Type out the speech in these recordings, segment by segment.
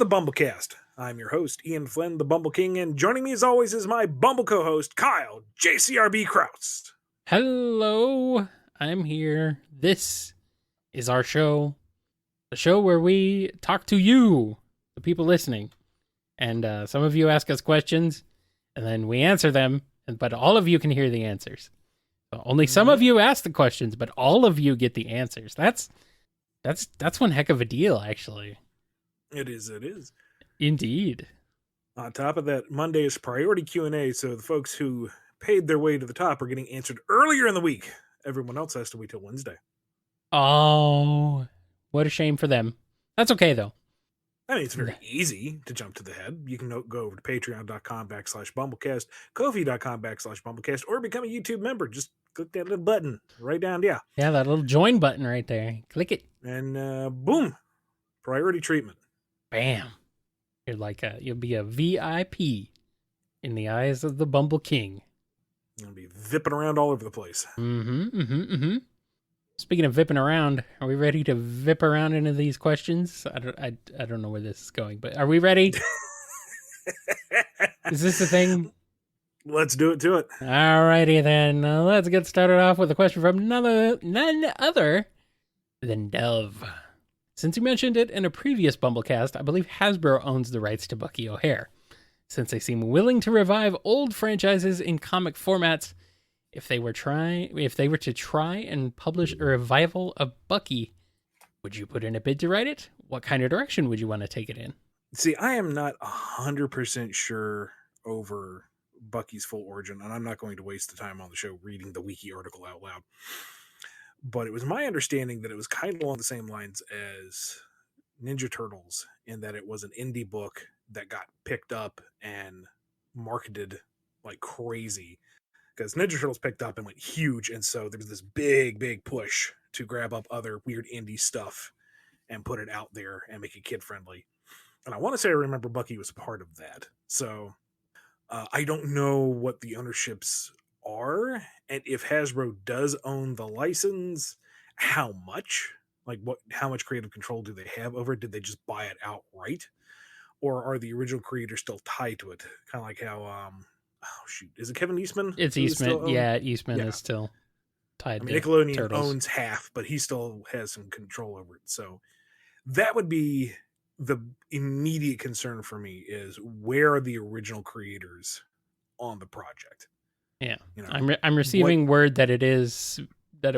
the BumbleKast. I'm your host, Ian Flynn, the Bumble King, and joining me as always is my Bumble co-host, Kyle, JCRB Kraus. Hello, I'm here. This is our show, the show where we talk to you, the people listening. And some of you ask us questions, and then we answer them, but all of you can hear the answers. So only some of you ask the questions, but all of you get the answers. That's one heck of a deal, actually. It is. Indeed. On top of that, Monday is priority Q&A, so the folks who paid their way to the top are getting answered earlier in the week. Everyone else has to wait till Wednesday. Oh, what a shame for them. That's okay, though. I mean, it's very easy to jump to the head. You can go over to patreon.com/BumbleKast, Ko-fi.com/BumbleKast, or become a YouTube member. Just click that little button right down there. Yeah, that little join button right there. Click it. And boom, priority treatment. Bam. You'll be a VIP in the eyes of the Bumble King. You'll be vipping around all over the place. Speaking of vipping around, are we ready to vip around into these questions? I don't know where this is going, but are we ready? Is this the thing? Let's do it to it. Alrighty then. Let's get started off with a question from none other than Dove. Since you mentioned it in a previous BumbleKast, I believe Hasbro owns the rights to Bucky O'Hare. Since they seem willing to revive old franchises in comic formats, if they were to try and publish a revival of Bucky, would you put in a bid to write it? What kind of direction would you want to take it in? See, I am not 100% sure over Bucky's full origin, and I'm not going to waste the time on the show reading the wiki article out loud. But it was my understanding that it was kind of along the same lines as Ninja Turtles, in that it was an indie book that got picked up and marketed like crazy. Because Ninja Turtles picked up and went huge, and so there was this big push to grab up other weird indie stuff and put it out there and make it kid-friendly. And I want to say I remember Bucky was a part of that. So I don't know what the ownerships are, and if Hasbro does own the license, how much? How much creative control do they have over it? Did they just buy it outright? Or are the original creators still tied to it? Kind of like how is it Kevin Eastman? It's Eastman. Yeah, Eastman is still tied. I mean, Nickelodeon owns half, but he still has some control over it. So that would be the immediate concern for me: is where are the original creators on the project? Yeah, I'm receiving word that it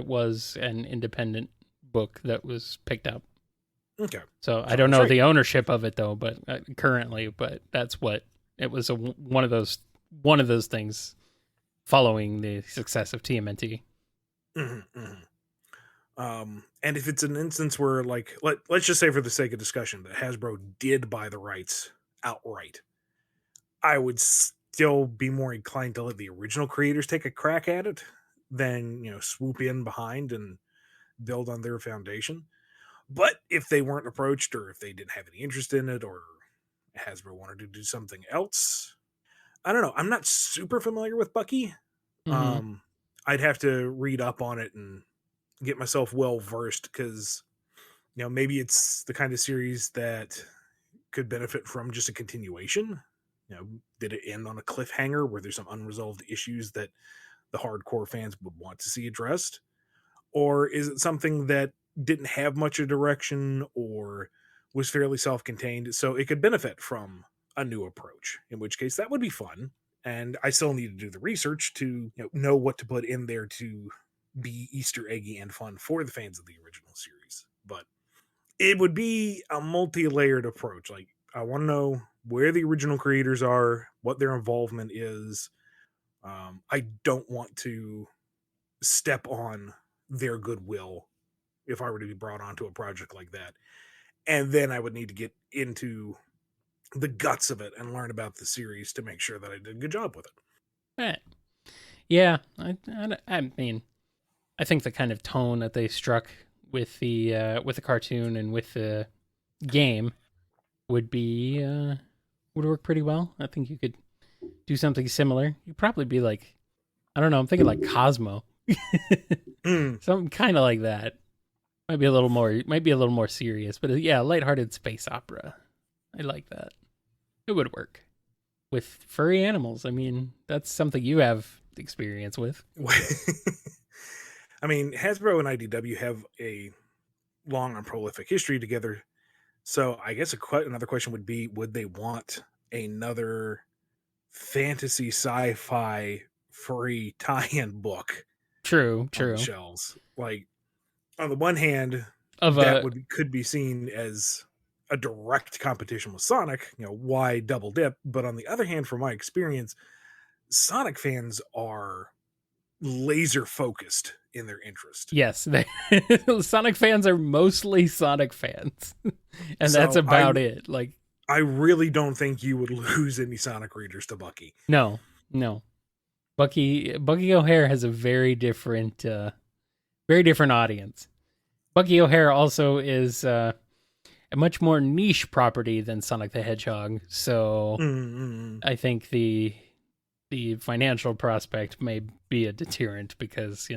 was an independent book that was picked up. Okay. So I don't know the ownership of it though, but currently, but that's what it was. One of those things following the success of TMNT. And if it's an instance where, like, let's just say for the sake of discussion that Hasbro did buy the rights outright, I would still be more inclined to let the original creators take a crack at it than, swoop in behind and build on their foundation. But if they weren't approached, or if they didn't have any interest in it, or Hasbro wanted to do something else, I don't know. I'm not super familiar with Bucky. I'd have to read up on it and get myself well versed, because maybe it's the kind of series that could benefit from just a continuation. Did it end on a cliffhanger where there's some unresolved issues that the hardcore fans would want to see addressed? Or is it something that didn't have much of direction or was fairly self-contained, so it could benefit from a new approach, in which case that would be fun. And I still need to do the research to know what to put in there to be Easter eggy and fun for the fans of the original series. But it would be a multi-layered approach. Like, I want to know where the original creators are, what their involvement is. I don't want to step on their goodwill if I were to be brought onto a project like that. And then I would need to get into the guts of it and learn about the series to make sure that I did a good job with it. Right. Yeah, I mean, I think the kind of tone that they struck with the cartoon and with the game would work pretty well. I think you could do something similar. You'd probably be like, I don't know, I'm thinking like Cosmo. Something kind of like that. Might be a little more serious, but yeah, lighthearted space opera. I like that. It would work with furry animals. I mean, that's something you have experience with. I mean, Hasbro and IDW have a long and prolific history together. So I guess another question would be, would they want another fantasy sci-fi furry tie-in book True. on the shelves? Like, on the one hand, could be seen as a direct competition with Sonic, why double dip? But on the other hand, from my experience, Sonic fans are laser focused in their interest. Yes, Sonic fans are mostly Sonic fans, and so that's about it. Like, I really don't think you would lose any Sonic readers to Bucky. No. Bucky O'Hare has a very different audience. Bucky O'Hare also is a much more niche property than Sonic the Hedgehog, so I think the financial prospect may be a deterrent because,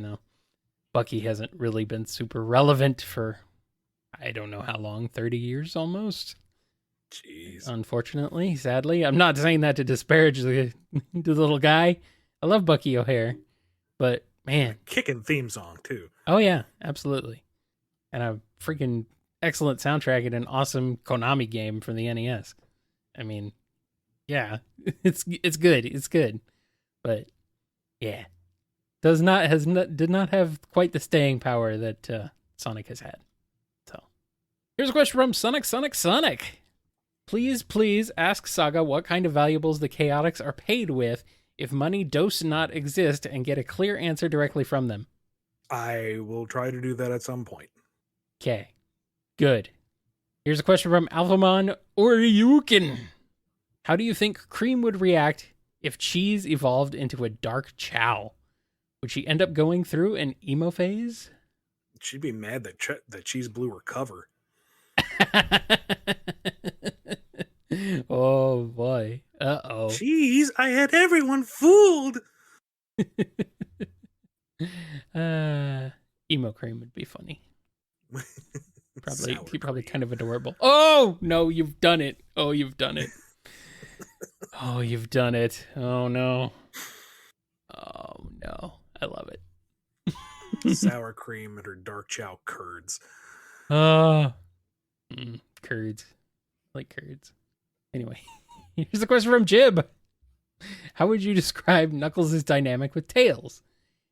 Bucky hasn't really been super relevant for, I don't know how long, 30 years almost? Jeez. Unfortunately, sadly. I'm not saying that to disparage the little guy. I love Bucky O'Hare, but man. Kicking theme song, too. Oh, yeah, absolutely. And a freaking excellent soundtrack and an awesome Konami game from the NES. I mean, yeah, it's good. It's good. But yeah, did not have quite the staying power that Sonic has had. So, here's a question from Sonic. Please ask Saga what kind of valuables the Chaotix are paid with if money does not exist, and get a clear answer directly from them. I will try to do that at some point. Okay, good. Here's a question from Alphamon Oryukin. How do you think Cream would react if Cheese evolved into a dark Chow? Would she end up going through an emo phase? She'd be mad that Cheese blew her cover. Oh boy. Uh-oh. Cheese, I had everyone fooled. Emo Cream would be funny. Probably kind of adorable. Oh no, you've done it. Oh, you've done it. Oh, you've done it. Oh no. Oh no. I love it. Sour Cream and her dark Chow curds. Curds. I like curds. Anyway, here's a question from Jib. How would you describe Knuckles' dynamic with Tails?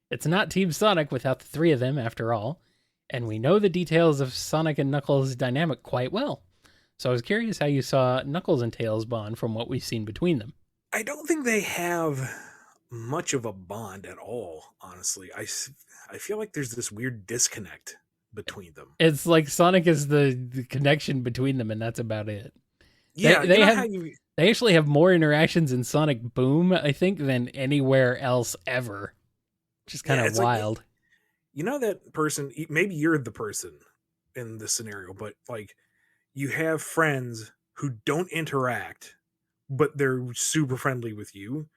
It's not Team Sonic without the three of them, after all, and we know the details of Sonic and Knuckles' dynamic quite well. So I was curious how you saw Knuckles and Tails bond from what we've seen between them. I don't think they have much of a bond at all, honestly. I feel like there's this weird disconnect between them. It's like Sonic is the connection between them, and that's about it. Yeah, they actually have more interactions in Sonic Boom, I think, than anywhere else ever. Which is kind of wild. Like, you know that person, maybe you're the person in this scenario, but like you have friends who don't interact, but they're super friendly with you.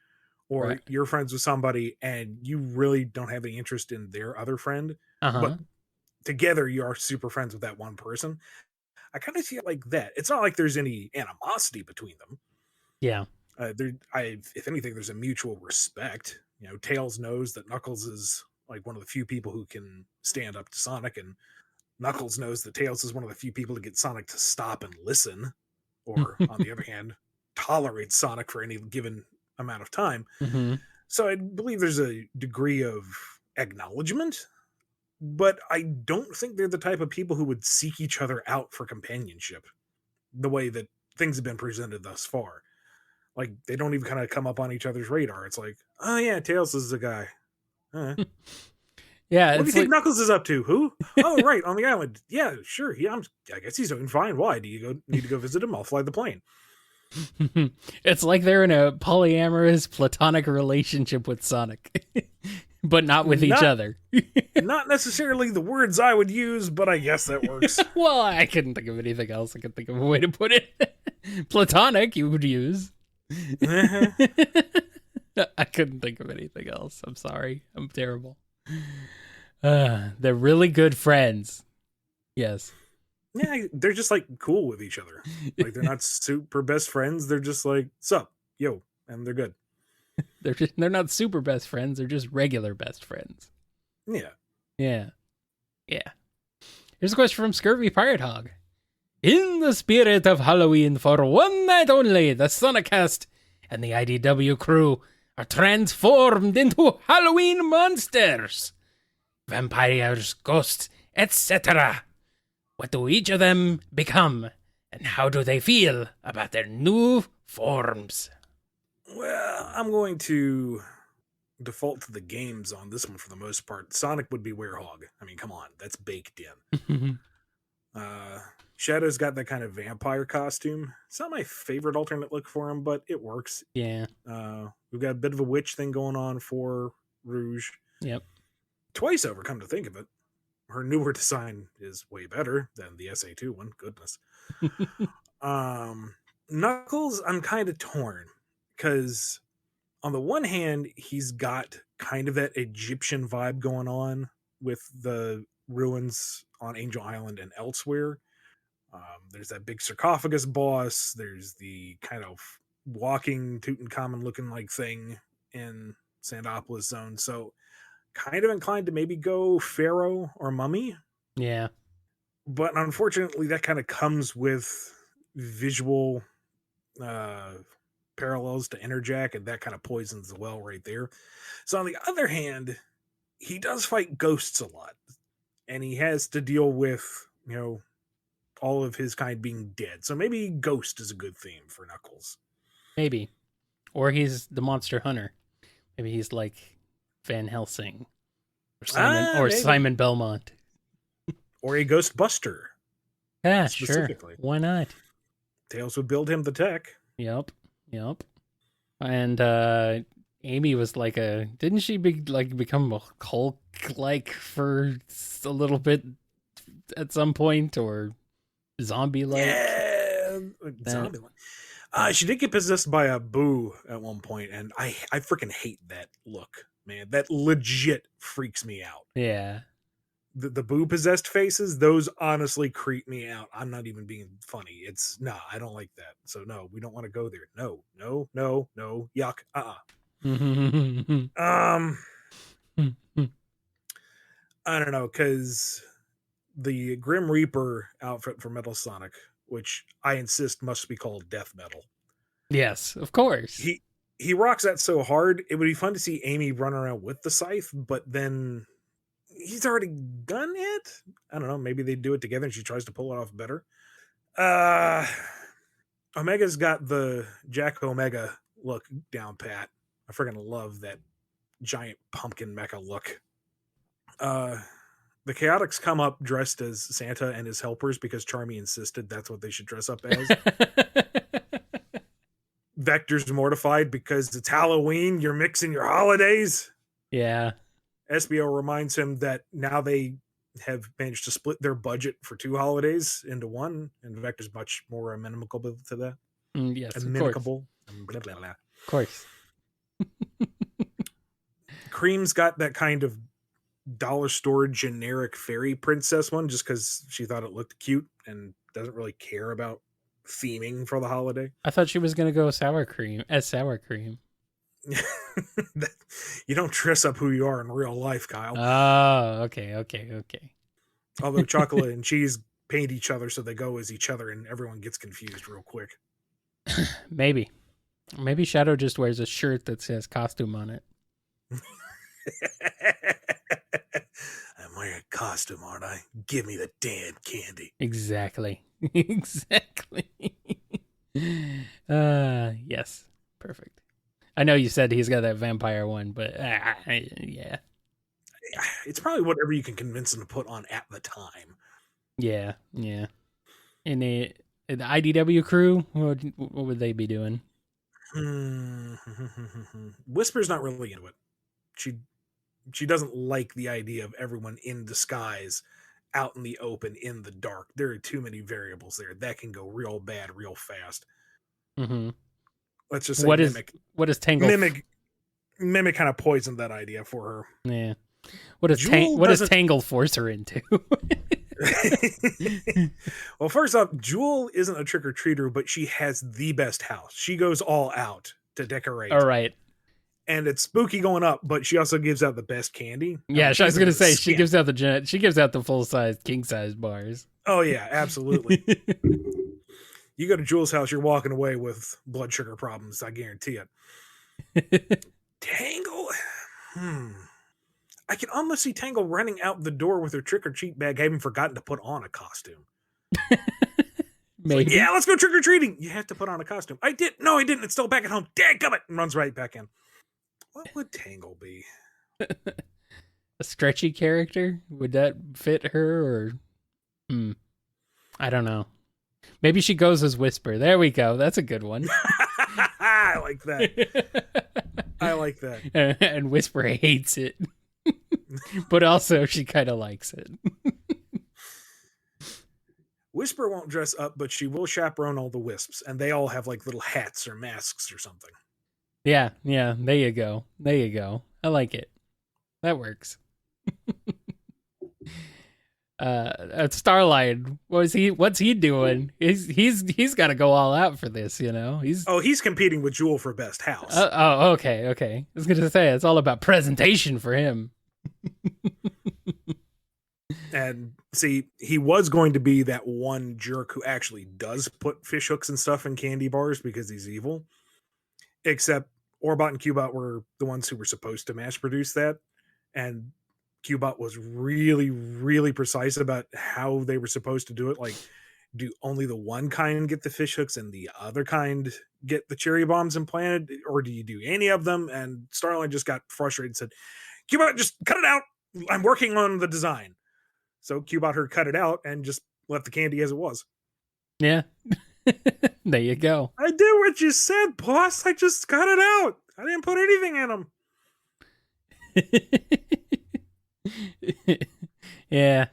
Or right. You're friends with somebody and you really don't have any interest in their other friend. But together you are super friends with that one person. I kind of see it like that. It's not like there's any animosity between them. Yeah. If anything, there's a mutual respect. Tails knows that Knuckles is like one of the few people who can stand up to Sonic, and Knuckles knows that Tails is one of the few people to get Sonic to stop and listen, or on the other hand, tolerate Sonic for any given amount of time. Mm-hmm. So I believe there's a degree of acknowledgement, but I don't think they're the type of people who would seek each other out for companionship the way that things have been presented thus far. Like, they don't even kind of come up on each other's radar. It's like, oh yeah, Tails is the guy. Yeah. What do you think Knuckles is up to? Who? Oh, right, on the island. Yeah, sure. I guess he's doing fine. Why? Do you need to go visit him? I'll fly the plane. It's like they're in a polyamorous platonic relationship with Sonic, but not with each other. Not necessarily the words I would use, but I guess that works. Well, I couldn't think of anything else. I could think of a way to put it. Platonic, you would use. I couldn't think of anything else. I'm sorry. I'm terrible. They're really good friends. Yes. Yeah, they're just like cool with each other. Like they're not super best friends. They're just like, sup, yo, and they're good. They're not super best friends. They're just regular best friends. Yeah. Yeah. Yeah. Here's a question from Scurvy Pirate Hog. In the spirit of Halloween, for one night only, the Sonicast and the IDW crew are transformed into Halloween monsters. Vampires, ghosts, etc. What do each of them become? And how do they feel about their new forms? Well, I'm going to default to the games on this one for the most part. Sonic would be Werehog. I mean, come on, that's baked in. Shadow's got that kind of vampire costume. It's not my favorite alternate look for him, but it works. Yeah. We've got a bit of a witch thing going on for Rouge. Yep. Twice over, come to think of it. Her newer design is way better than the SA2 one. Goodness. Knuckles, I'm kind of torn because on the one hand, he's got kind of that Egyptian vibe going on with the ruins on Angel Island and elsewhere. There's that big sarcophagus boss. There's the kind of walking Tutankhamun looking like thing in Sandopolis Zone. So kind of inclined to maybe go Pharaoh or Mummy. Yeah. But unfortunately, that kind of comes with visual parallels to Interjack, and that kind of poisons the well right there. So on the other hand, he does fight ghosts a lot, and he has to deal with, all of his kind being dead. So maybe Ghost is a good theme for Knuckles. Maybe. Or he's the monster hunter. Maybe he's like Van Helsing. Or Simon Belmont. Or a Ghostbuster. Yeah, sure. Why not? Tails would build him the tech. Yep. And Amy was like didn't she become a Hulk-like for a little bit at some point, or zombie-like? Yeah, zombie-like. She did get possessed by a Boo at one point, and I freaking hate that look, man. That legit freaks me out. Yeah. The Boo possessed faces, those honestly creep me out. I'm not even being funny. I don't like that. So no, we don't want to go there. No, yuck. I don't know, because the Grim Reaper outfit for Metal Sonic, which I insist must be called Death Metal. Yes, of course. He rocks that so hard. It would be fun to see Amy run around with the scythe, but then he's already done it. I don't know. Maybe they do it together and she tries to pull it off better. Omega's got the Jack Omega look down pat. I freaking love that giant pumpkin mecha look. The Chaotix come up dressed as Santa and his helpers because Charmy insisted that's what they should dress up as. Vector's mortified because it's Halloween. You're mixing your holidays. Yeah. SBO reminds him that now they have managed to split their budget for 2 holidays into one, and Vector's much more amenable to that. Yes, amenable. Of course. Cream's got that kind of dollar store generic fairy princess one just because she thought it looked cute and doesn't really care about theming for the holiday. I thought she was going to go sour cream. You don't dress up who you are in real life, Kyle. Oh, okay. Although chocolate and cheese paint each other so they go as each other and everyone gets confused real quick. Maybe Shadow just wears a shirt that says costume on it. I'm wearing a costume, aren't I? Give me the damn candy. Exactly. Yes. Perfect. I know you said he's got that vampire one, but yeah. It's probably whatever you can convince him to put on at the time. Yeah. And the IDW crew, what would they be doing? Whisper's not really into it. She doesn't like the idea of everyone in disguise out in the open in the dark. There are too many variables there. That can go real bad real fast. Mm-hmm. Let's just say what is Tangle? Mimic kind of poisoned that idea for her. Yeah. What does Tangle force her into? Well, first off, Jewel isn't a trick-or-treater, but she has the best house. She goes all out to decorate. All right. And it's spooky going up, but she also gives out the best candy. Yeah, I was gonna say she skip. gives out the full size king size bars. Oh yeah, absolutely. You go to Jewel's house, you're walking away with blood sugar problems. I guarantee it. Tangle. I can almost see Tangle running out the door with her trick or treat bag, having forgotten to put on a costume. Maybe. Like, yeah, let's go trick or treating. You have to put on a costume. I did. No, I didn't. It's still back at home. Dadgummit! And runs right back in. What would Tangle be? A stretchy character? Would that fit her or I don't know. Maybe she goes as Whisper. There we go. That's a good one. I like that. I like that. And Whisper hates it. But also she kind of likes it. Whisper won't dress up, but she will chaperone all the wisps, and they all have like little hats or masks or something. Yeah. There you go. I like it. That works. Starlight, what's he doing? He's got to go all out for this, you know. He's competing with Jewel for best house. Okay. I was gonna say it's all about presentation for him. And see, he was going to be that one jerk who actually does put fish hooks and stuff in candy bars because he's evil. Except Orbot and Cubot were the ones who were supposed to mass produce that, and Cubot was really, really precise about how they were supposed to do it. Like, do only the one kind get the fish hooks and the other kind get the cherry bombs implanted, or do you do any of them? And Starlight just got frustrated and said, Cubot, just cut it out. I'm working on the design. So Cubot her cut it out and just left the candy as it was. Yeah. There you go. I did what you said, boss. I just cut it out. I didn't put anything in them. Yeah.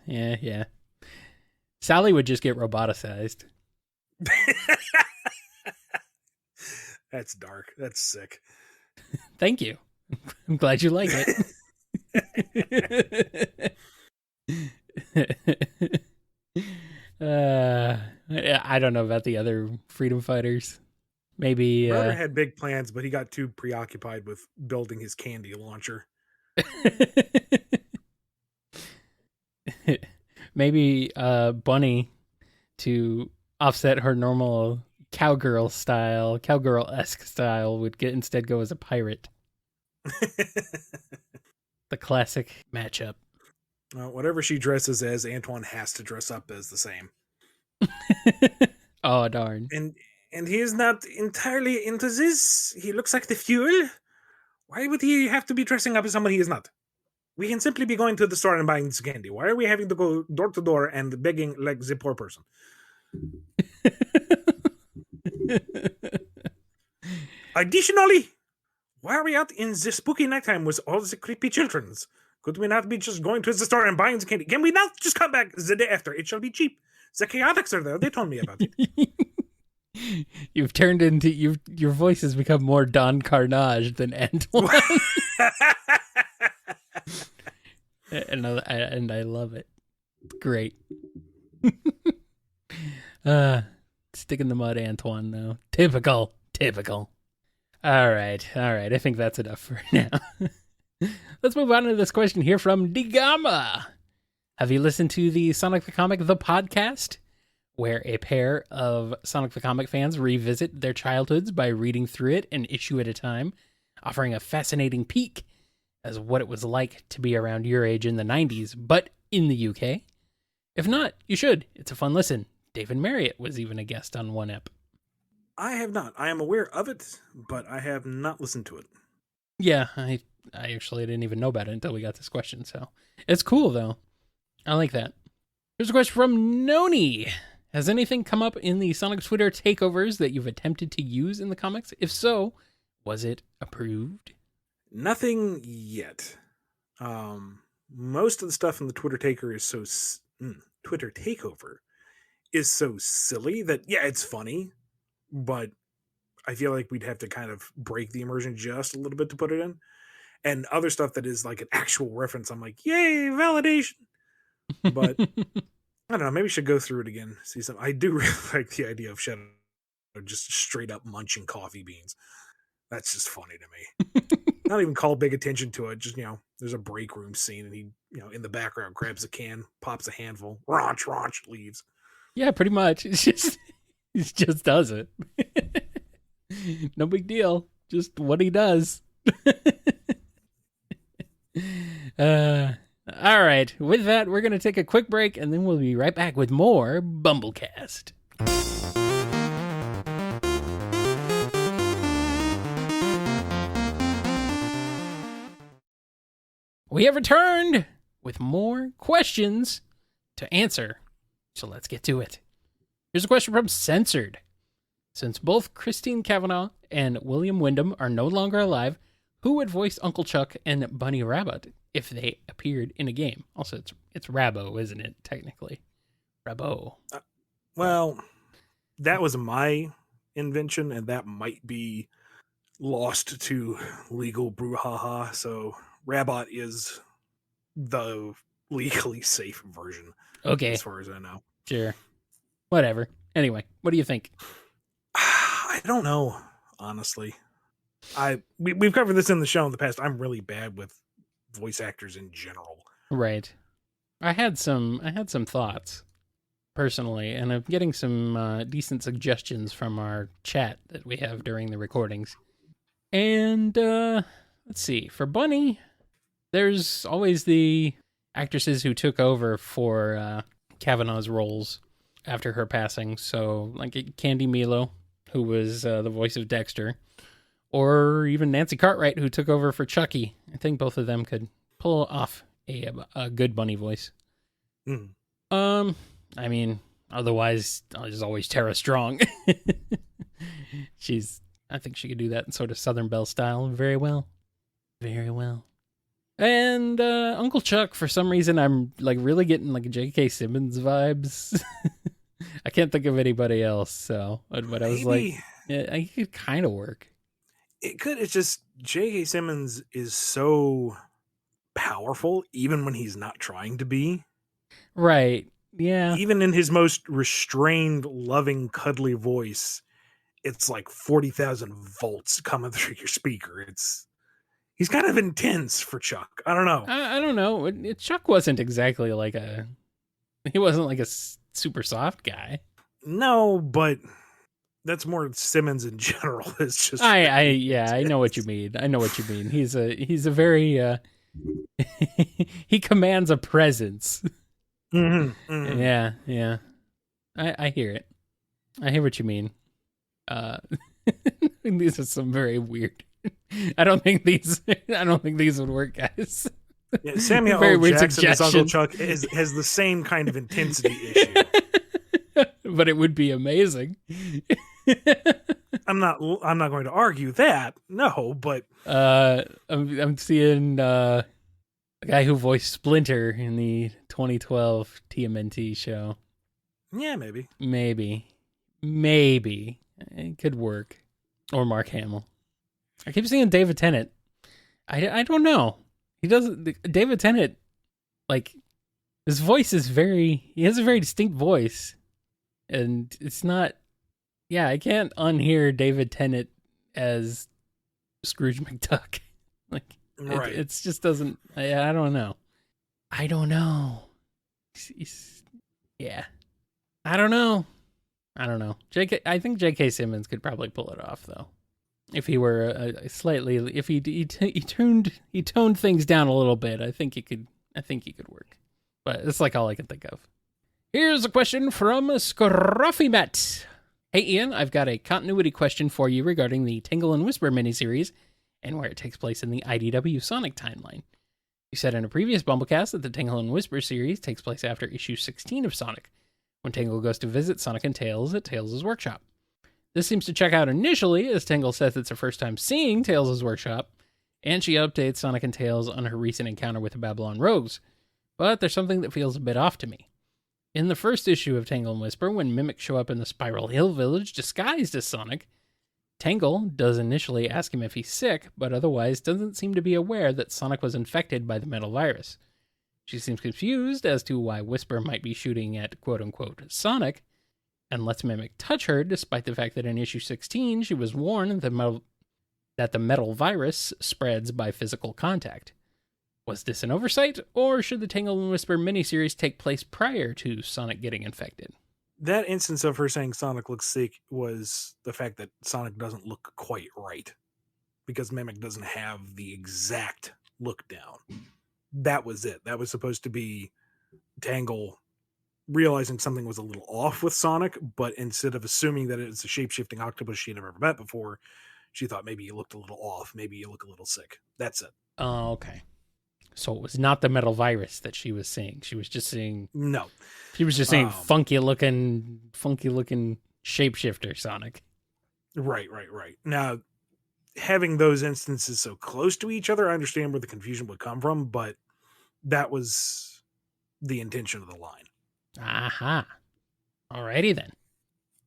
Sally would just get roboticized. That's dark. That's sick. Thank you. I'm glad you like it. I don't know about the other freedom fighters. Maybe Brother had big plans, but he got too preoccupied with building his candy launcher. Maybe Bunny, to offset her normal cowgirl-esque style, would instead go as a pirate. The classic matchup. Whatever she dresses as, Antoine has to dress up as the same. Oh, darn. And he is not entirely into this. He looks like the fuel. Why would he have to be dressing up as someone he is not? We can simply be going to the store and buying this candy. Why are we having to go door to door and begging like the poor person? Additionally, why are we out in the spooky nighttime with all the creepy childrens? Could we not be just going to the store and buying the candy? Can we not just come back the day after? It shall be cheap. The chaotics are there. They told me about it. You've turned into your voice has become more Don Carnage than Antoine. and I love it. Great. Stick in the mud, Antoine, though. Typical. All right. I think that's enough for now. Let's move on to this question here from Digama. Have you listened to the Sonic the Comic, the podcast, where a pair of Sonic the Comic fans revisit their childhoods by reading through it an issue at a time, offering a fascinating peek as what it was like to be around your age in the 90s, but in the UK? If not, you should. It's a fun listen. David Marriott was even a guest on one ep. I have not. I am aware of it, but I have not listened to it. Yeah, I actually didn't even know about it until we got this question, so it's cool, though. I like that. Here's a question from Noni. Has anything come up in the Sonic Twitter takeovers that you've attempted to use in the comics? If so, was it approved? Nothing yet. Most of the stuff in the Twitter takeover is so silly that, yeah, it's funny, but I feel like we'd have to kind of break the immersion just a little bit to put it in. And other stuff that is like an actual reference, I'm like, yay, validation. But I don't know. Maybe we should go through it again. See some. I do really like the idea of Shadow just straight up munching coffee beans. That's just funny to me. Not even call big attention to it. Just there's a break room scene, and he, in the background grabs a can, pops a handful, raunch, leaves. Yeah, pretty much. He just does it. No big deal. Just what he does. All right. With that, we're going to take a quick break, and then we'll be right back with more BumbleKast. We have returned with more questions to answer. So let's get to it. Here's a question from Censored. Since both Christine Cavanaugh and William Wyndham are no longer alive, who would voice Uncle Chuck and Bunny Rabbit if they appeared in a game? Also, it's Rabbo, isn't it, technically? Rabbo. Well, that was my invention, and that might be lost to legal brouhaha. So Rabbot is the legally safe version. Okay. As far as I know. Sure. Whatever. Anyway, what do you think? I don't know, honestly. We've covered this in the show in the past. I'm really bad with voice actors in general. Right. I had some thoughts personally, and I'm getting some decent suggestions from our chat that we have during the recordings. And let's see. For Bunny, there's always the actresses who took over for Cavanaugh's roles after her passing. So, like Candy Milo, who was the voice of Dexter, or even Nancy Cartwright, who took over for Chucky. I think both of them could pull off a good Bunny voice. Mm. I mean, otherwise, there's always Tara Strong. I think she could do that in sort of Southern Belle style very well. Very well. And Uncle Chuck, for some reason, I'm like really getting like J.K. Simmons vibes. I can't think of anybody else, so but I was like, yeah, I could kind of work. It could. It's just J.K. Simmons is so powerful, even when he's not trying to be. Right. Yeah. Even in his most restrained, loving, cuddly voice, it's like 40,000 volts coming through your speaker. He's kind of intense for Chuck. I don't know. I don't know. Chuck wasn't exactly like he wasn't like a super soft guy. No, but that's more Simmons in general. It's just I know what you mean. I know what you mean. He's a very he commands a presence. Mm-hmm, mm-hmm. Yeah. I hear it. I hear what you mean. These are some very weird. I don't think these would work, guys. Yeah, Samuel Very L. weird Jackson as Uncle suggestion. Chuck has the same kind of intensity issue. But it would be amazing. I'm not going to argue that. No, but I'm seeing the guy who voiced Splinter in the 2012 TMNT show. Yeah, maybe. Maybe it could work. Or Mark Hamill. I keep seeing David Tennant. I don't know. He doesn't. David Tennant, like, his voice is he has a very distinct voice. And it's not. Yeah, I can't unhear David Tennant as Scrooge McDuck. Like, right. It just doesn't. I don't know. I don't know. Yeah. I don't know. I think J.K. Simmons could probably pull it off, though. If he were if he toned things down a little bit, I think he could work. But it's like all I can think of. Here's a question from Scruffy Met. Hey Ian, I've got a continuity question for you regarding the Tingle and Whisper miniseries and where it takes place in the IDW Sonic timeline. You said in a previous BumbleKast that the Tingle and Whisper series takes place after issue 16 of Sonic, when Tingle goes to visit Sonic and Tails at Tails' workshop. This seems to check out initially, as Tingle says it's her first time seeing Tails' workshop, and she updates Sonic and Tails on her recent encounter with the Babylon Rogues. But there's something that feels a bit off to me. In the first issue of Tangle and Whisper, when mimics show up in the Spiral Hill village disguised as Sonic, Tangle does initially ask him if he's sick, but otherwise doesn't seem to be aware that Sonic was infected by the metal virus. She seems confused as to why Whisper might be shooting at quote-unquote Sonic, and lets Mimic touch her, despite the fact that in issue 16 she was warned that the metal virus spreads by physical contact. Was this an oversight, or should the Tangle and Whisper miniseries take place prior to Sonic getting infected? That instance of her saying Sonic looks sick was the fact that Sonic doesn't look quite right, because Mimic doesn't have the exact look down. That was it. That was supposed to be Tangle realizing something was a little off with Sonic, but instead of assuming that it's a shape-shifting octopus she had never met before, she thought maybe you looked a little off, maybe you look a little sick. That's it. Oh, okay. So it was not the metal virus that she was seeing. She was just seeing... No. She was just seeing funky-looking shapeshifter Sonic. Right. Now, having those instances so close to each other, I understand where the confusion would come from, but that was the intention of the line. Aha. Alrighty then.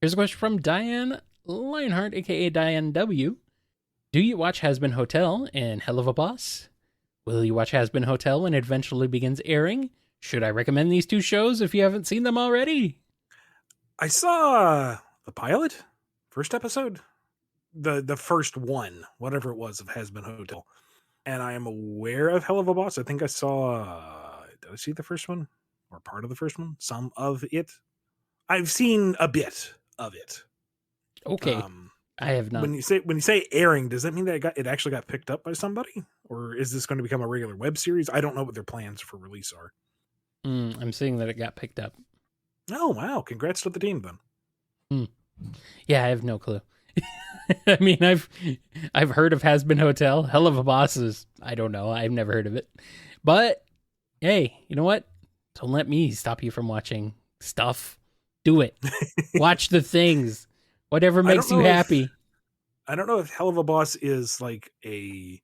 Here's a question from Diane Lionheart, aka Diane W. Do you watch Has-Been Hotel and Hell of a Boss? Will you watch Has-Been Hotel when it eventually begins airing? Should I recommend these two shows if you haven't seen them already? I saw the pilot, first episode, the first one, whatever it was, of Has-Been Hotel, and I am aware of Hell of a Boss. I think I saw. Did I see the first one or part of the first one? Some of it. I've seen a bit of it. Okay, I have not. When you say airing, does that mean that it actually got picked up by somebody, or is this going to become a regular web series? I don't know what their plans for release are. I'm seeing that it got picked up. Oh wow! Congrats to the team then. Yeah, I have no clue. I mean, I've heard of Has-Been Hotel. Hell of a Boss is, I don't know. I've never heard of it. But hey, you know what? Don't let me stop you from watching stuff. Do it. Watch the things. Whatever makes you happy. I don't know if Hell of a Boss is like a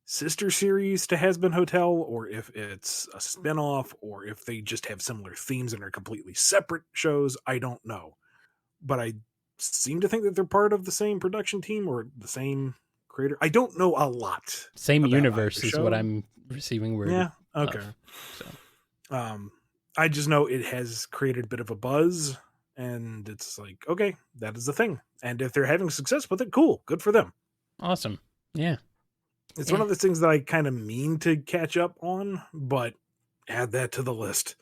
sister series to Has-Been Hotel, or if it's a spinoff, or if they just have similar themes and are completely separate shows. I don't know. But I seem to think that they're part of the same production team or the same creator. I don't know a lot. Same universe is what I'm receiving word. Yeah. Okay. So. I just know it has created a bit of a buzz, and it's like, okay, that is the thing. And if they're having success with it, cool, good for them. Awesome. Yeah. It's one of the things that I kind of mean to catch up on, but add that to the list.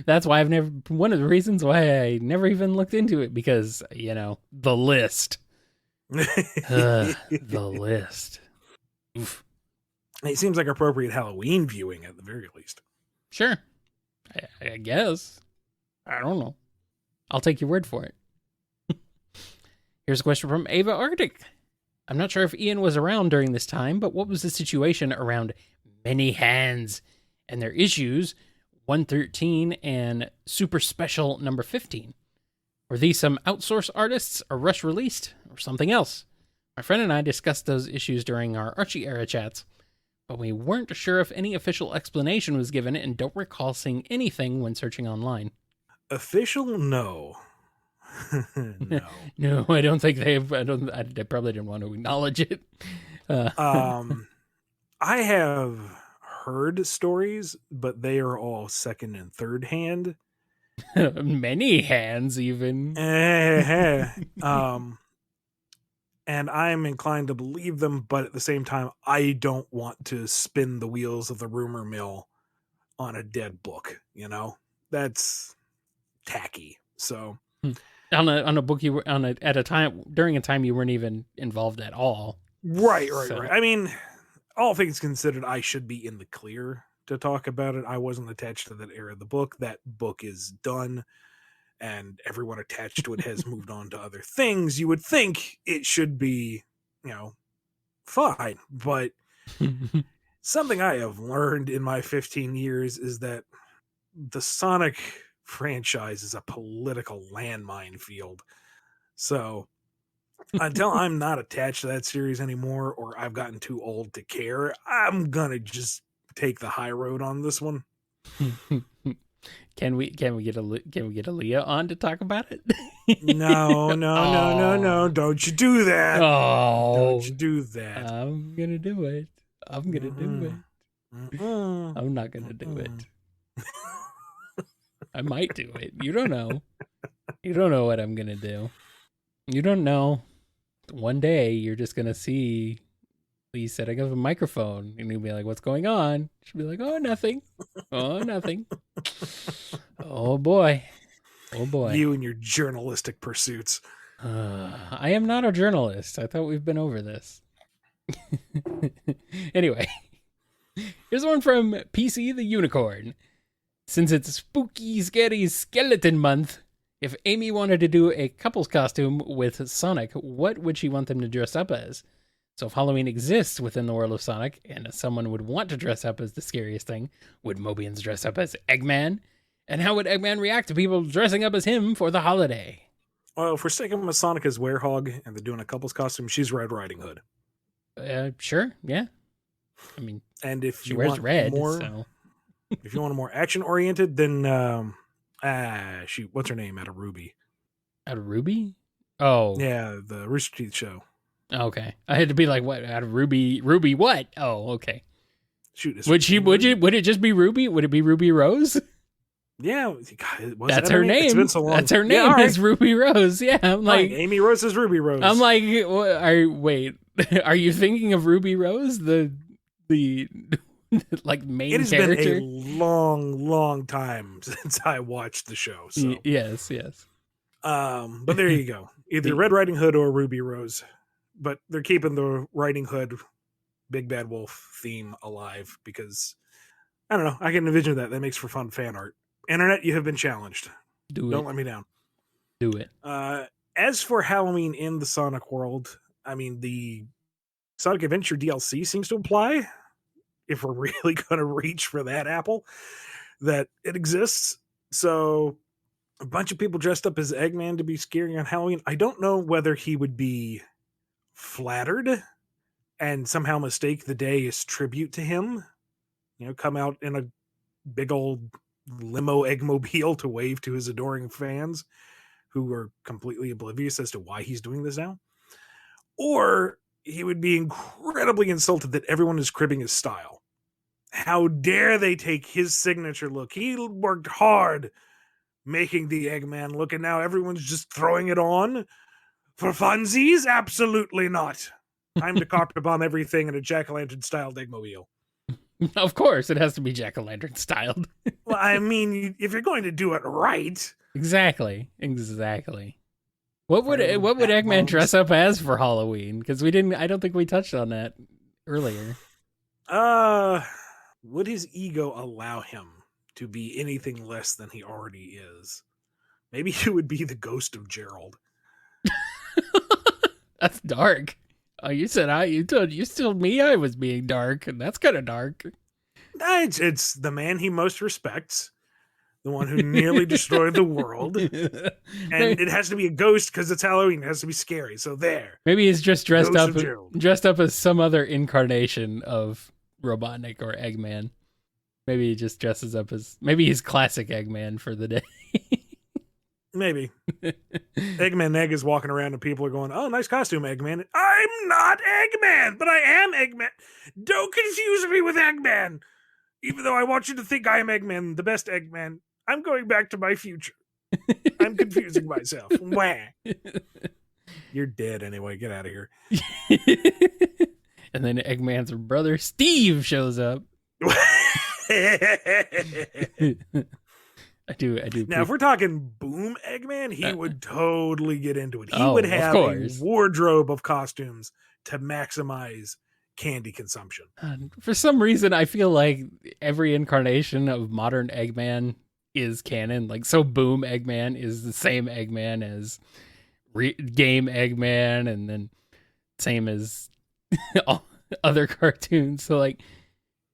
That's why one of the reasons why I never even looked into it, because, the list. The list. Oof. It seems like appropriate Halloween viewing at the very least. Sure. I guess. I don't know. I'll take your word for it. Here's a question from Ava Arctic. I'm not sure if Ian was around during this time, but what was the situation around Many Hands and their issues 113 and Super Special number 15? Were these some outsourced artists, or rush released, or something else? My friend and I discussed those issues during our Archie era chats, but we weren't sure if any official explanation was given and don't recall seeing anything when searching online. Official? No. No. No, I don't think they probably didn't want to acknowledge it. I have heard stories, but they are all second and third hand. Many hands, even. And I'm inclined to believe them, but at the same time, I don't want to spin the wheels of the rumor mill on a dead book. That's tacky. So on a book during a time you weren't even involved at all. Right. I mean, all things considered, I should be in the clear to talk about it. I wasn't attached to that era of the book. That book is done, and everyone attached to it has moved on to other things. You would think it should be, fine. But something I have learned in my 15 years is that the Sonic franchise is a political landmine field. So until I'm not attached to that series anymore, or I've gotten too old to care, I'm gonna just take the high road on this one. Can we get a Leah on to talk about it? No. Don't you do that. Oh, don't you do that. I'm gonna do it. I'm not gonna do it. I might do it. You don't know. You don't know what I'm gonna do. You don't know. One day you're just gonna see Lee setting up a microphone, and you'll be like, "What's going on?" She'll be like, "Oh, nothing. Oh, nothing." Oh boy. Oh boy. You and your journalistic pursuits. I am not a journalist. I thought we've been over this. Anyway, here's one from PC the Unicorn. Since it's spooky, scary skeleton month, if Amy wanted to do a couple's costume with Sonic, what would she want them to dress up as? So if Halloween exists within the world of Sonic, and someone would want to dress up as the scariest thing, would Mobians dress up as Eggman? And how would Eggman react to people dressing up as him for the holiday? Well, if we're sticking with Sonic as Werehog and they're doing a couple's costume, she's Red Riding Hood. Sure, yeah. I mean, and if she you wears want red, more, so. if you want a more action oriented, then what's her name out of Ruby? Out of Ruby? Oh, yeah, the Rooster Teeth show. Okay, I had to be like, what out of Ruby? Ruby what? Oh, okay. Shoot, would it just be Ruby? Would it be Ruby Rose? Yeah, that's her name. It's been so long. That's her name is Ruby Rose. Yeah, I'm like Amy Rose is Ruby Rose. I'm like, wait, are you thinking of Ruby Rose, the like main character? It has been a long time since I watched the show. So yes. But there you go. Either Red Riding Hood or Ruby Rose, but they're keeping the Riding Hood, Big Bad Wolf theme alive because I don't know. I can envision that. That makes for fun fan art. Internet, you have been challenged. Don't let me down. Do it. As for Halloween in the Sonic world, I mean, the Sonic Adventure DLC seems to imply, if we're really going to reach for that apple, that it exists. So a bunch of people dressed up as Eggman to be scary on Halloween. I don't know whether he would be flattered and somehow mistake the day as tribute to him. You know, come out in a big old limo Eggmobile to wave to his adoring fans who are completely oblivious as to why he's doing this now. Or he would be incredibly insulted that everyone is cribbing his style. How dare they take his signature look? He worked hard making the Eggman look, and now everyone's just throwing it on for funsies? Absolutely not. Time to copter bomb everything in a jack-o'-lantern styled Eggmobile. Of course, it has to be jack-o'-lantern styled. Well, I mean, if you're going to do it right. Exactly. What would Eggman dress up as for Halloween? Because I don't think we touched on that earlier. Would his ego allow him to be anything less than he already is? Maybe he would be the ghost of Gerald. That's dark. Oh, you told me I was being dark, and that's kind of dark. It's the man he most respects, the one who nearly destroyed the world, and it has to be a ghost because it's Halloween. It has to be scary. So there. Maybe he's just dressed up as some other incarnation of Robotnik or Eggman. Maybe he just dresses up as he's classic Eggman for the day. Maybe. Eggman Egg is walking around and people are going, "Oh, nice costume, Eggman." I'm not Eggman, but I am Eggman. Don't confuse me with Eggman. Even though I want you to think I am Eggman, the best Eggman, I'm going back to my future. I'm confusing myself. Wah. You're dead anyway. Get out of here. And then Eggman's brother Steve shows up. I do. Now, if we're talking Boom Eggman, he would totally get into it. He would have a wardrobe of costumes to maximize candy consumption. For some reason, I feel like every incarnation of modern Eggman is canon. Like, so Boom Eggman is the same Eggman as Game Eggman, and then same as all other cartoons. So, like,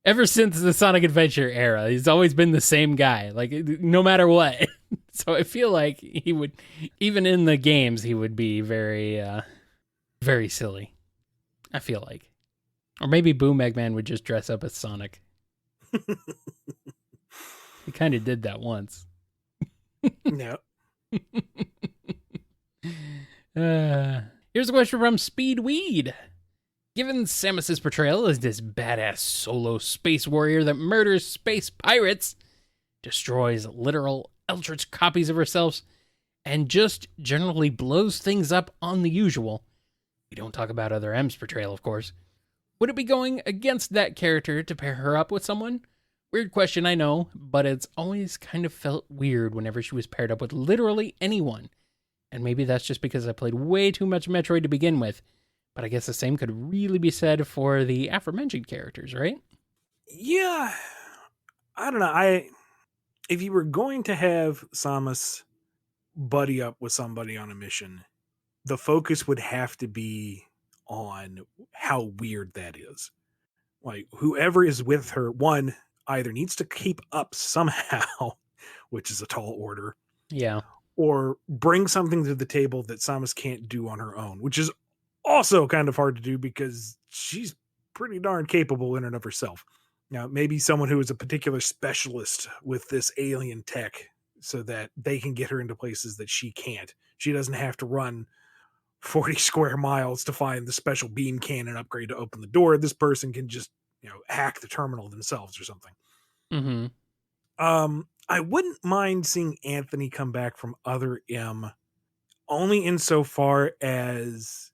ever since the Sonic Adventure era, he's always been the same guy, like, no matter what. So I feel like he would, even in the games, he would be very, very silly. I feel like. Or maybe Boom Eggman would just dress up as Sonic. He kind of did that once. No. Here's a question from Speedweed. Given Samus's portrayal as this badass solo space warrior that murders space pirates, destroys literal eldritch copies of herself, and just generally blows things up on the usual. We don't talk about other M's portrayal, of course. Would it be going against that character to pair her up with someone? Weird question, I know, but it's always kind of felt weird whenever she was paired up with literally anyone. And maybe that's just because I played way too much Metroid to begin with, but I guess the same could really be said for the aforementioned characters, right? Yeah, I don't know. If you were going to have Samus buddy up with somebody on a mission, the focus would have to be on how weird that is. Like, whoever is with her, one, either needs to keep up somehow, which is a tall order, Yeah. or bring something to the table that Samus can't do on her own, which is also kind of hard to do because she's pretty darn capable in and of herself. Now, maybe someone who is a particular specialist with this alien tech so that they can get her into places that she can't. She doesn't have to run 40 square miles to find the special beam cannon upgrade to open the door. This person can just, hack the terminal themselves or something. Mm-hmm. I wouldn't mind seeing Anthony come back from Other M only insofar as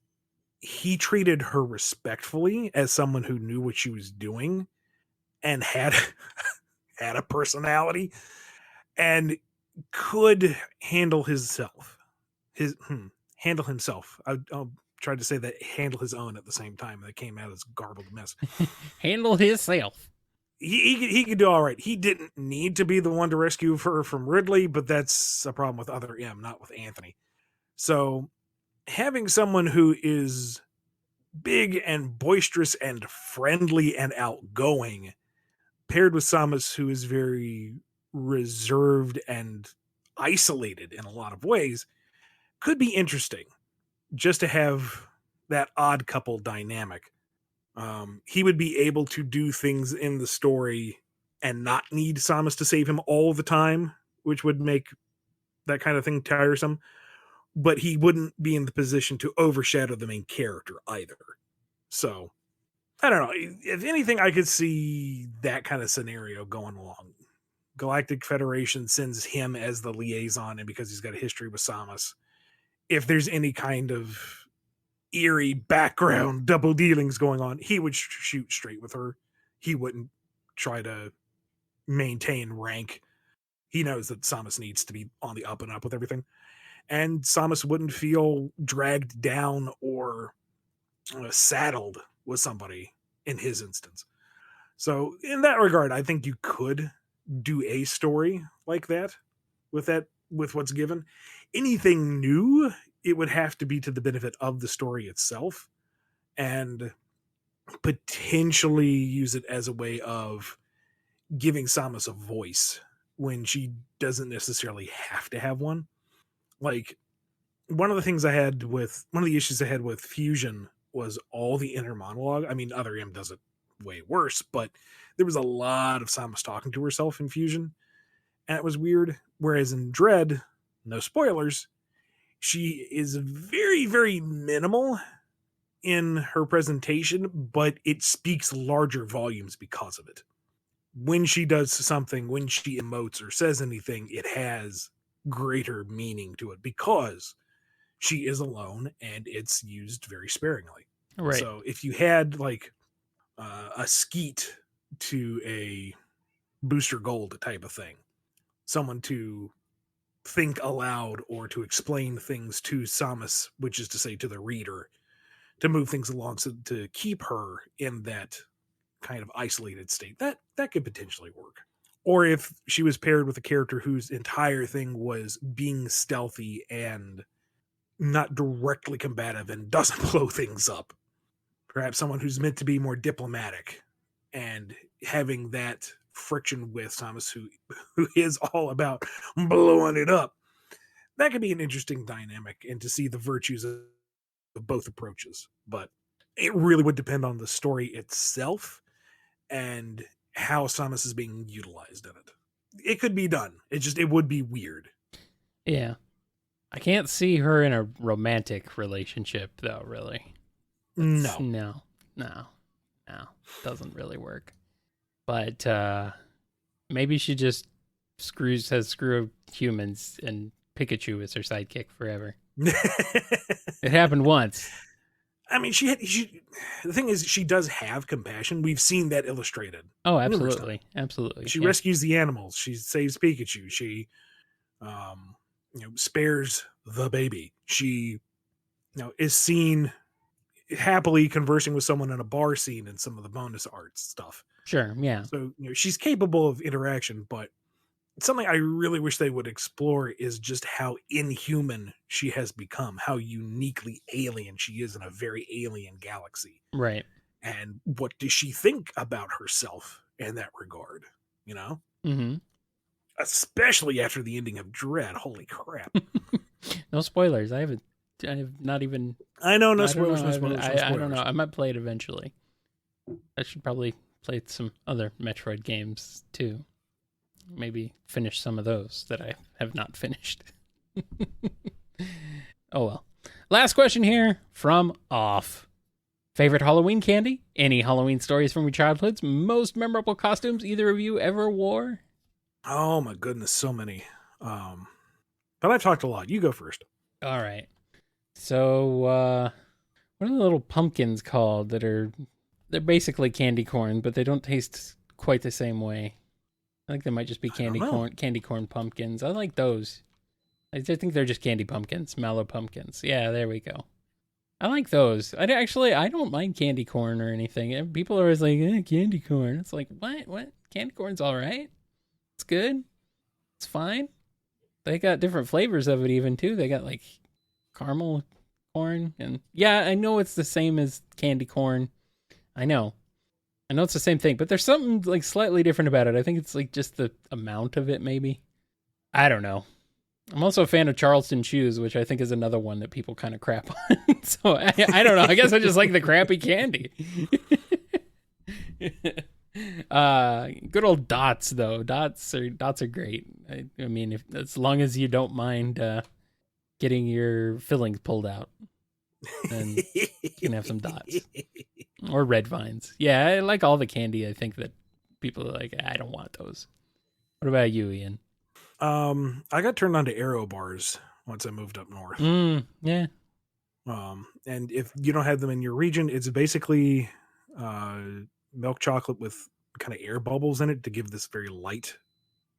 he treated her respectfully as someone who knew what she was doing and had had a personality and could handle himself. Handle himself. I'll try to say that handle his own at the same time. That came out as garbled mess. Handle himself. He could do all right. He didn't need to be the one to rescue her from Ridley, but that's a problem with Other M, not with Anthony. So having someone who is big and boisterous and friendly and outgoing paired with Samus, who is very reserved and isolated in a lot of ways, could be interesting just to have that odd couple dynamic. He would be able to do things in the story and not need Samus to save him all the time, which would make that kind of thing tiresome. But he wouldn't be in the position to overshadow the main character either. So, I don't know. If anything, I could see that kind of scenario going along. Galactic Federation sends him as the liaison, and because he's got a history with Samus, if there's any kind of eerie background double dealings going on, he would shoot straight with her. He wouldn't try to maintain rank. He knows that Samus needs to be on the up and up with everything. And Samus wouldn't feel dragged down or saddled with somebody in his instance. So in that regard, I think you could do a story like that with what's given. Anything new, it would have to be to the benefit of the story itself and potentially use it as a way of giving Samus a voice when she doesn't necessarily have to have one. Like, one of the issues I had with Fusion was all the inner monologue. I mean, Other M does it way worse, but there was a lot of Samus talking to herself in Fusion, and it was weird. Whereas in Dread, no spoilers, she is very, very minimal in her presentation, but it speaks larger volumes because of it. When she does something, when she emotes or says anything, it has greater meaning to it because she is alone and it's used very sparingly. Right. So if you had like a skeet to a booster gold type of thing, someone to think aloud or to explain things to Samus, which is to say to the reader, to move things along, so to keep her in that kind of isolated state, that could potentially work. Or if she was paired with a character whose entire thing was being stealthy and not directly combative and doesn't blow things up. Perhaps someone who's meant to be more diplomatic and having that friction with Samus, who is all about blowing it up. That could be an interesting dynamic, and to see the virtues of both approaches. But it really would depend on the story itself and how Samus is being utilized in it. It could be done. It would be weird. Yeah. I can't see her in a romantic relationship, though, really. No. No. No, doesn't really work. But maybe she just says screw humans and Pikachu is her sidekick forever. It happened once. I mean, the thing is, she does have compassion. We've seen that illustrated. Oh, absolutely. Absolutely. She rescues the animals. She saves Pikachu. She, spares the baby. She, is seen happily conversing with someone in a bar scene in some of the bonus art stuff. Sure, yeah. So, she's capable of interaction, but something I really wish they would explore is just how inhuman she has become, how uniquely alien she is in a very alien galaxy. Right. And what does she think about herself in that regard? Mm-hmm. Especially after the ending of Dread. Holy crap. No spoilers. I have not even... I know, no spoilers. I don't know. I might play it eventually. I should probably play some other Metroid games too. Maybe finish some of those that I have not finished. Oh well. Last question here from Off. Favorite Halloween candy? Any Halloween stories from your childhoods? Most memorable costumes either of you ever wore? Oh my goodness, so many. But I've talked a lot. You go first. All right. So, what are the little pumpkins called they're basically candy corn, but they don't taste quite the same way. I think they might just be candy corn pumpkins. I like those. I think they're just candy pumpkins, mallow pumpkins. Yeah, there we go. I like those. I don't mind candy corn or anything. People are always like, candy corn. It's like, what? Candy corn's all right. It's good. It's fine. They got different flavors of it even too. They got like caramel corn and yeah, I know it's the same as candy corn. I know it's the same thing, but there's something like slightly different about it. I think it's like just the amount of it, maybe. I don't know. I'm also a fan of Charleston Chews, which I think is another one that people kind of crap on. So I don't know. I guess I just like the crappy candy. Good old Dots, though. Dots are great. I mean, as long as you don't mind getting your fillings pulled out, then you can have some Dots. Or Red Vines. Yeah, I like all the candy. I think that people are like, I don't want those. What about you, Ian? I got turned on to Aero bars once I moved up north. Yeah. And if you don't have them in your region, it's basically milk chocolate with kind of air bubbles in it to give this very light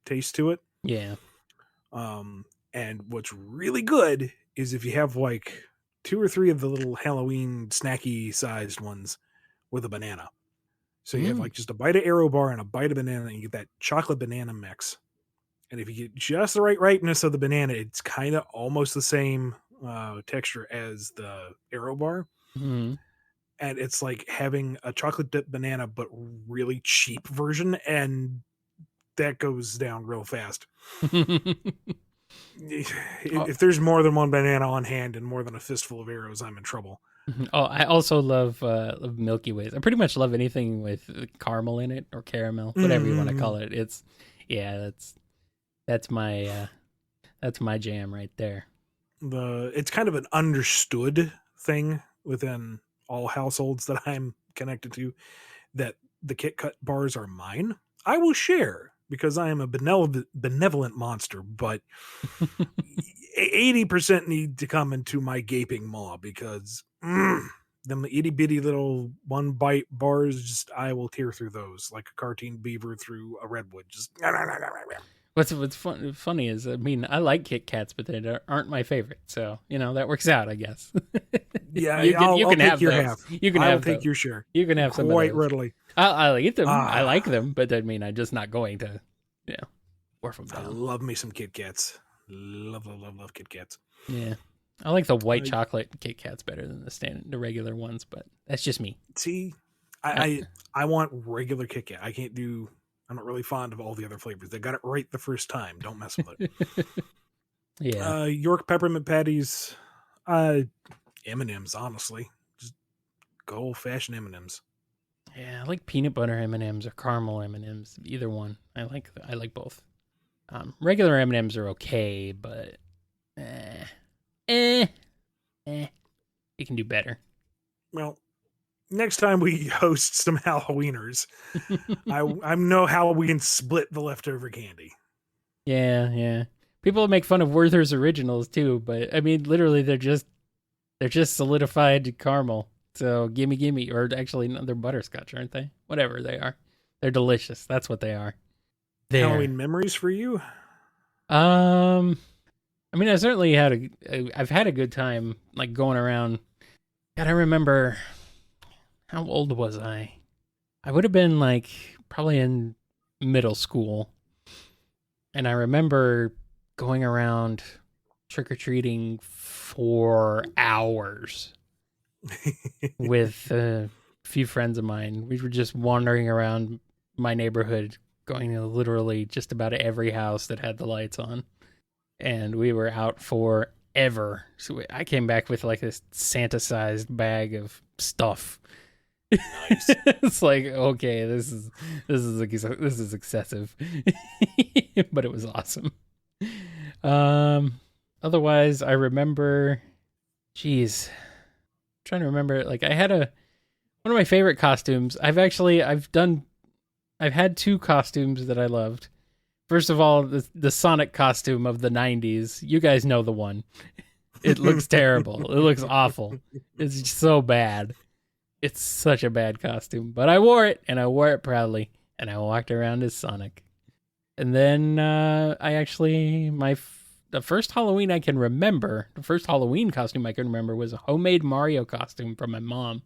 taste to it. Yeah. And what's really good is if you have like 2 or 3 of the little Halloween snacky sized ones with a banana. So you have like just a bite of Aero bar and a bite of banana, and you get that chocolate banana mix. And if you get just the right ripeness of the banana, it's kind of almost the same texture as the Aero bar. Mm-hmm. And it's like having a chocolate dip banana, but really cheap version. And that goes down real fast. If there's more than one banana on hand and more than a fistful of arrows, I'm in trouble. Oh, I also love Milky Ways. I pretty much love anything with caramel in it or caramel, whatever you want to call it. That's my jam right there. It's kind of an understood thing within all households that I'm connected to that the Kit Kat bars are mine. I will share because I am a benevolent monster, but 80% need to come into my gaping maw because them itty bitty little one bite bars, just I will tear through those like a cartoon beaver through a redwood. Just What's funny is, I mean, I like Kit Kats, but they aren't my favorite. So, that works out, I guess. Yeah, you can have your those. half. You can I'll take your share. You can have some quite readily. I'll eat them. I like them, but I mean, I'm just not going to, work them down. I love me some Kit Kats. Love Kit Kats. Yeah. I like the white chocolate Kit Kats better than the regular ones, but that's just me. See, I want regular Kit Kat. I'm not really fond of all the other flavors. They got it right the first time. Don't mess with it. Yeah. York peppermint patties. M&Ms, honestly. Just go old-fashioned M&Ms. Yeah, I like peanut butter M&Ms or caramel M&Ms. Either one. I like both. Regular M&Ms are okay, but you can do better. Well, Next time we host some Halloweeners, I know how we can split the leftover candy. Yeah, yeah. People make fun of Werther's originals too, but I mean, literally, they're just solidified caramel. So gimme, or actually, no, they're butterscotch, aren't they? Whatever they are, they're delicious. That's what they are. There. Halloween memories for you? Um, I mean, I certainly I've had a good time, like going around. God, I remember, how old was I? I would have been like probably in middle school, and I remember going around trick or treating for hours with a few friends of mine. We were just wandering around my neighborhood, going to literally just about every house that had the lights on, and we were out forever. So I came back with like this Santa-sized bag of stuff. Nice. It's like, okay, this is excessive, but it was awesome. Um, Otherwise, I remember, geez, trying to remember. Like, I had one of my favorite costumes. I've had two costumes that I loved. First of all, the Sonic costume of the '90s. You guys know the one. It looks terrible. It looks awful. It's just so bad. It's such a bad costume, but I wore it, and I wore it proudly, and I walked around as Sonic. And then the first Halloween I can remember, the first Halloween costume I can remember was a homemade Mario costume from my mom.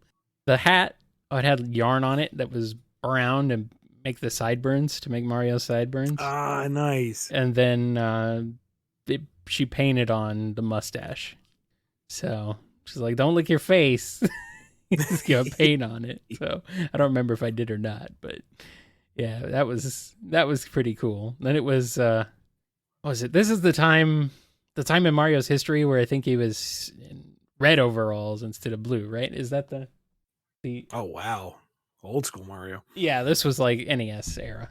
The hat, it had yarn on it that was brown and make the sideburns to make Mario's sideburns. Ah, nice. And then she painted on the mustache. So she's like, "Don't lick your face." Just got paint on it. So I don't remember if I did or not, but yeah, that was pretty cool. Then it was what was it? This is the time in Mario's history where I think he was in red overalls instead of blue, right? Is that the Oh wow, old school Mario. Yeah, this was like NES era.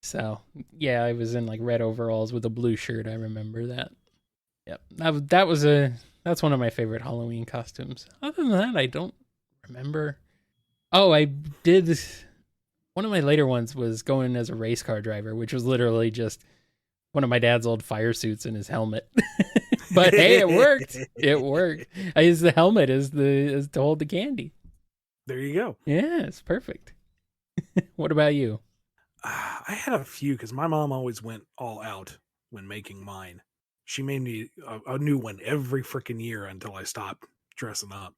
So yeah, I was in like red overalls with a blue shirt. I remember that. Yep, that's one of my favorite Halloween costumes. Other than that, I don't remember. Oh, I did. One of my later ones was going as a race car driver, which was literally just one of my dad's old fire suits and his helmet. But hey, it worked. It worked. I used the helmet as to hold the candy. There you go. Yeah, it's perfect. What about you? I had a few because my mom always went all out when making mine. She made me a new one every freaking year until I stopped dressing up.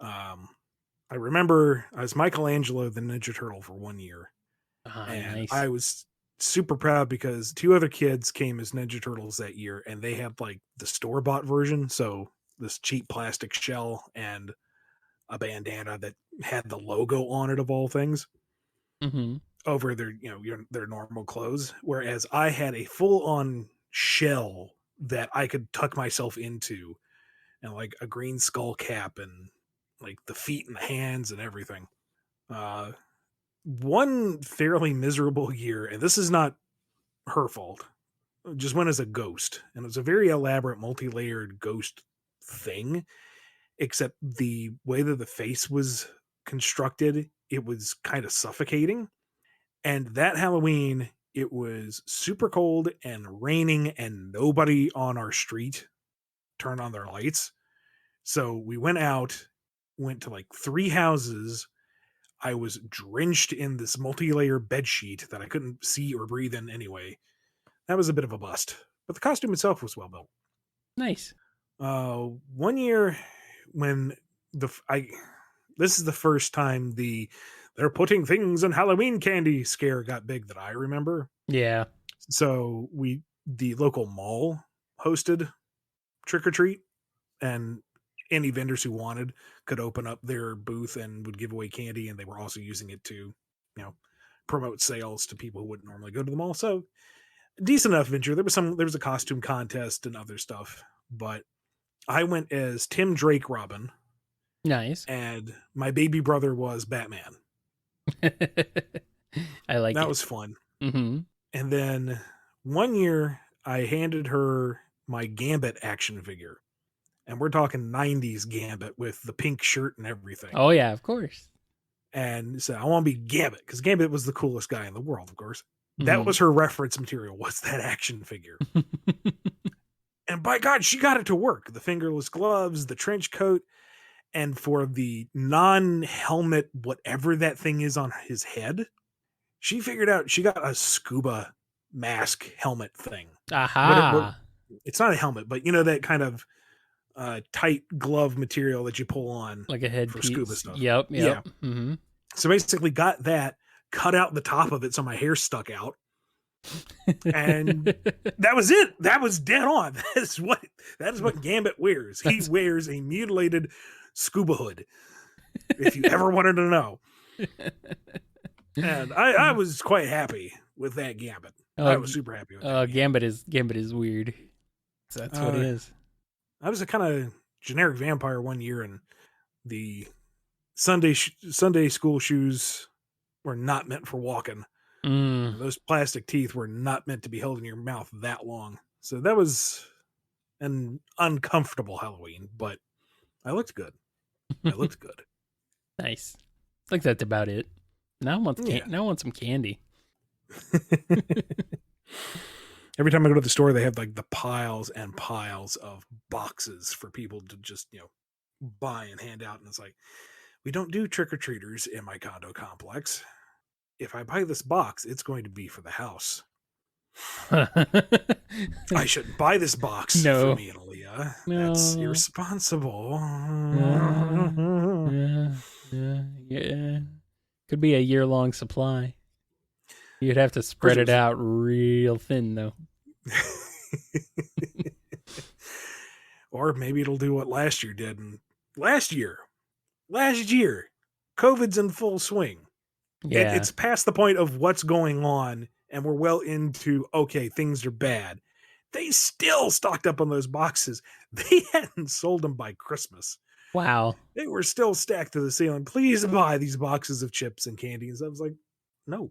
I remember I was Michelangelo the Ninja Turtle for 1 year, Ah, and nice. I was super proud because two other kids came as Ninja Turtles that year, and they had like the store bought version, so this cheap plastic shell and a bandana that had the logo on it of all things Mm-hmm. over their their normal clothes, whereas I had a full on shell that I could tuck myself into and like a green skull cap and like the feet and the hands and everything. Uh, One fairly miserable year, and this is not her fault. Just went as a ghost, and it was a very elaborate, multi-layered ghost thing. Except the way that the face was constructed, it was kind of suffocating. And that Halloween, it was super cold and raining, and nobody on our street turned on their lights. So we went out, went to like three houses. I was drenched in this multi-layer bed sheet that I couldn't see or breathe in anyway. That was a bit of a bust, but the costume itself was well built. Nice. 1 year when this is the first time they're putting things in Halloween candy scare got big that I remember. Yeah. So the local mall hosted trick or treat, and any vendors who wanted could open up their booth and would give away candy, and they were also using it to, promote sales to people who wouldn't normally go to the mall. So decent enough venture. There was a costume contest and other stuff, but I went as Tim Drake Robin, Nice. and my baby brother was Batman. I like That it. was fun. Mm-hmm. And then 1 year I handed her my Gambit action figure, And we're talking 90s Gambit with the pink shirt and everything. Oh, yeah, of course. And so I want to be Gambit because Gambit was the coolest guy in the world, of course. That was her reference material, was that action figure. And by God, she got it to work. The fingerless gloves, the trench coat, and for the non-helmet, whatever that thing is on his head, she figured out she got a scuba mask helmet thing. Aha. It's not a helmet, but you know that kind of tight glove material that you pull on like a head for piece. scuba stuff. Yep. Yeah. Mm-hmm. So basically got that, cut out the top of it so my hair stuck out. And that was it. That was dead on. That is what Gambit wears. He wears a mutilated scuba hood. If you ever wanted to know. And I was quite happy with that Gambit. I was super happy with that. Gambit is weird. So that's what it is. I was a kind of generic vampire one year, and the Sunday school shoes were not meant for walking. Those plastic teeth were not meant to be held in your mouth that long. So that was an uncomfortable Halloween, but I looked good. Nice. I think that's about it. Now I want some candy. Every time I go to the store, they have like the piles and piles of boxes for people to just, buy and hand out. And it's like, we don't do trick-or-treaters in my condo complex. If I buy this box, it's going to be for the house. I shouldn't buy this box for me and Aaliyah. No. That's irresponsible. Yeah. Could be a year-long supply. You'd have to spread it out real thin, though. Or maybe it'll do what last year did. And last year, COVID's in full swing. Yeah. It's past the point of what's going on, and we're well into, okay, things are bad. They still stocked up on those boxes. They hadn't sold them by Christmas. Wow. They were still stacked to the ceiling. Please buy these boxes of chips and candies. I was like, no.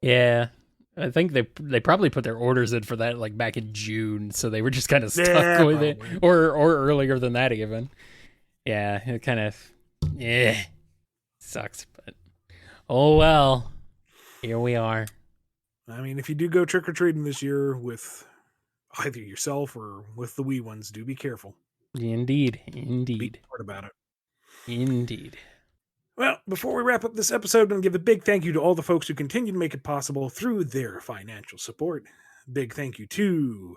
Yeah. I think they probably put their orders in for that like back in June, so they were just kind of stuck with it. Or earlier than that even. Yeah, it kind of sucks, but oh well. Here we are. I mean, if you do go trick-or-treating this year with either yourself or with the wee ones, do be careful. Indeed. Be smart about it. Indeed. Well, before we wrap up this episode, I'm going to give a big thank you to all the folks who continue to make it possible through their financial support. Big thank you to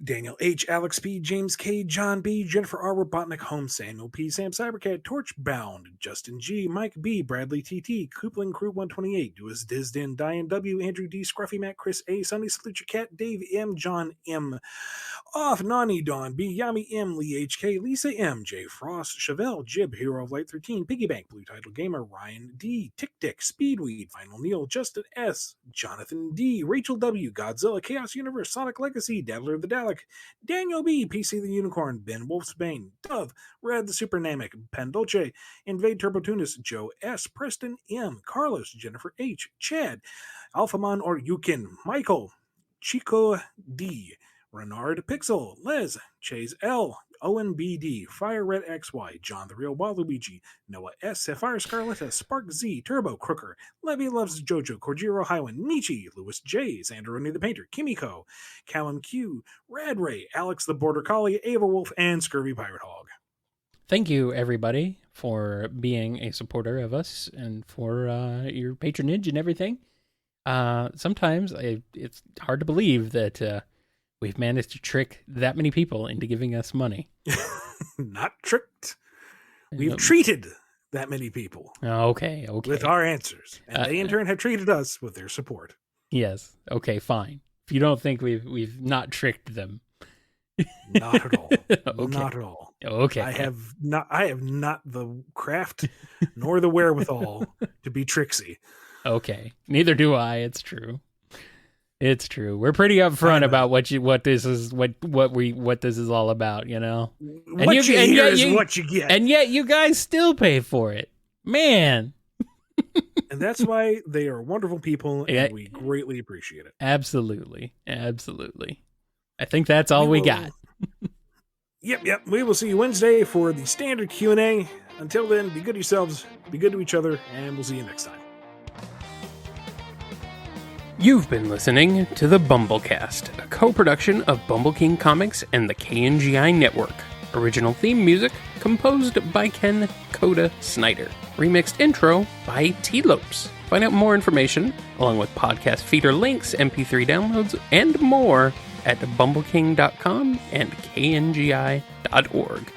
Daniel H., Alex P., James K., John B., Jennifer R. Robotnik, Holmes, Samuel P., Sam Cybercat, Torchbound, Justin G., Mike B., Bradley TT, Coupling Crew 128, Duas Dizdin, Diane W., Andrew D., Scruffy Matt, Chris A., Sunny Salucha Cat, Dave M., John M., Off Nani, Don B., Yami M., Lee HK, Lisa M., J. Frost, Chevelle, Jib, Hero of Light 13, Piggybank, Blue Title Gamer, Ryan D., Tick Tick, Speedweed, Final Neil, Justin S., Jonathan D., Rachel W., Godzilla, Chaos Universe, Sonic Legacy, Dabbler the Dalek, Daniel B., PC the Unicorn, Ben Wolfsbane, Dove, Red the Super Namek, Pendolce, Invade Turbotunis, Joe S., Preston M., Carlos, Jennifer H., Chad, Alphamon or Yukin, Michael, Chico D., Renard Pixel, Les, Chase L., Owen BD, Fire Red XY, John the Real Waluigi, Noah S., Sapphire Scarletta, Spark Z, Turbo Crooker, Levy Loves Jojo, Kojiro Highwind, Nietzsche, Lewis J., Sandroni the Painter, Kimiko, Callum Q, Rad Ray, Alex the Border Collie, Ava Wolf, and Scurvy Pirate Hog. Thank you, everybody, for being a supporter of us and for your patronage and everything. Sometimes it's hard to believe that we've managed to trick that many people into giving us money. Not tricked. We've treated that many people. Okay. With our answers. And they in turn have treated us with their support. Yes. Okay, fine. If you don't think we've not tricked them. Not at all. Okay. Not at all. Okay. I have not the craft nor the wherewithal to be tricksy. Okay. Neither do I. It's true. It's true. We're pretty upfront about what this is all about, you know. And what you hear is what you get. And yet you guys still pay for it. Man. And that's why they are wonderful people and we greatly appreciate it. Absolutely. I think that's all we got. Yep. We will see you Wednesday for the standard Q&A. Until then, be good to yourselves, be good to each other, and we'll see you next time. You've been listening to the BumbleKast, a co-production of Bumble King Comics and the KNGI Network. Original theme music composed by Ken Coda Snyder. Remixed intro by T-Lopes. Find out more information, along with podcast feeder links, MP3 downloads, and more at bumbleking.com and kngi.org.